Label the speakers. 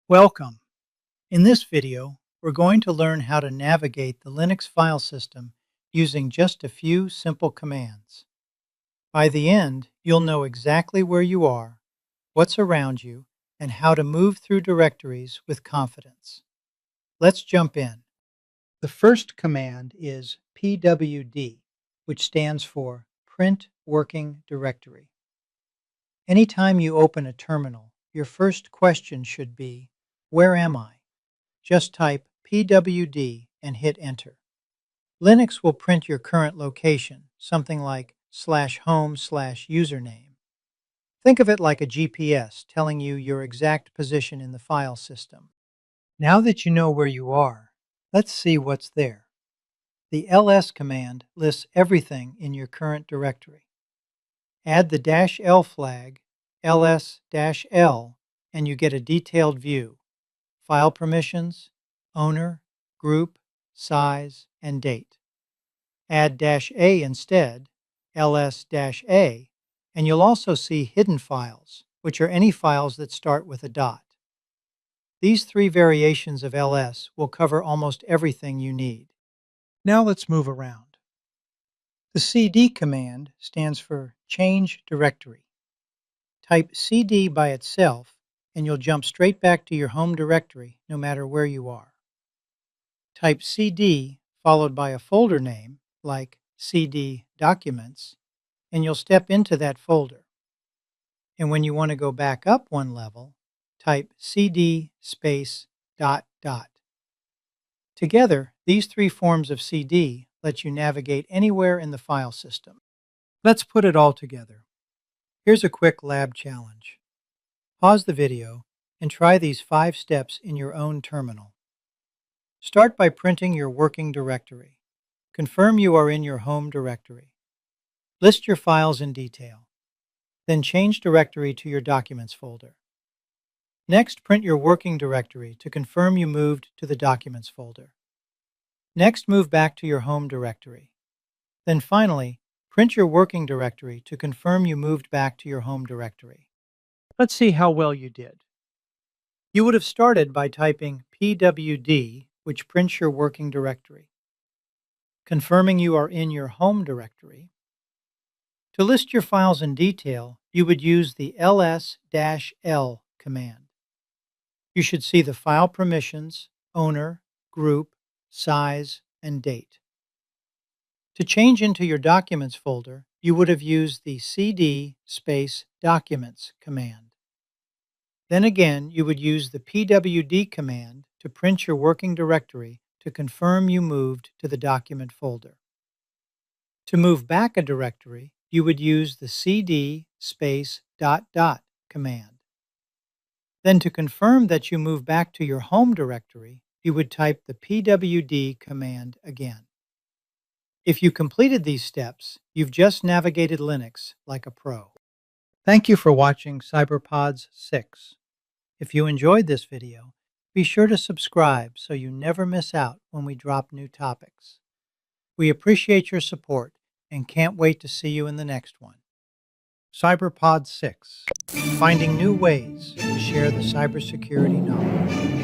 Speaker 1: Welcome. In this video, we're going to learn how to navigate the Linux file system using just a few simple commands. By the end, you'll know exactly where you are, what's around you, and how to move through directories with confidence. Let's jump in. The first command is pwd, which stands for Print Working Directory. Anytime you open a terminal, your first question should be, where am I? Just type pwd and hit enter. Linux will print your current location, something like /home/username. Think of it like a GPS telling you your exact position in the file system. Now that you know where you are, let's see what's there. The ls command lists everything in your current directory. Add the -l flag, ls-l, and you get a detailed view. File permissions, owner, group, size, and date. Add -a instead, ls-a, and you'll also see hidden files, which are any files that start with a dot. These three variations of ls will cover almost everything you need. Now let's move around. The cd command stands for Change Directory. Type cd by itself, and you'll jump straight back to your home directory no matter where you are. Type cd followed by a folder name, like cd documents, and you'll step into that folder. And when you want to go back up one level, type cd space ... Together, these three forms of cd let you navigate anywhere in the file system. Let's put it all together. Here's a quick lab challenge. Pause the video and try these 5 steps in your own terminal. Start by printing your working directory. Confirm you are in your home directory. List your files in detail. Then change directory to your Documents folder. Next, print your working directory to confirm you moved to the Documents folder. Next, move back to your home directory. Then finally, print your working directory to confirm you moved back to your home directory. Let's see how well you did. You would have started by typing pwd, which prints your working directory. Confirming you are in your home directory. To list your files in detail, you would use the ls-l command. You should see the file permissions, owner, group, size, and date. To change into your Documents folder, you would have used the cd space documents command. Then again, you would use the pwd command to print your working directory to confirm you moved to the document folder. To move back a directory, you would use the cd space ... command. Then to confirm that you move back to your home directory, you would type the pwd command again. If you completed these steps, you've just navigated Linux like a pro. Thank you for watching CyberPods 6. If you enjoyed this video, be sure to subscribe so you never miss out when we drop new topics. We appreciate your support and can't wait to see you in the next one. CyberPod 6, finding new ways to share the cybersecurity knowledge.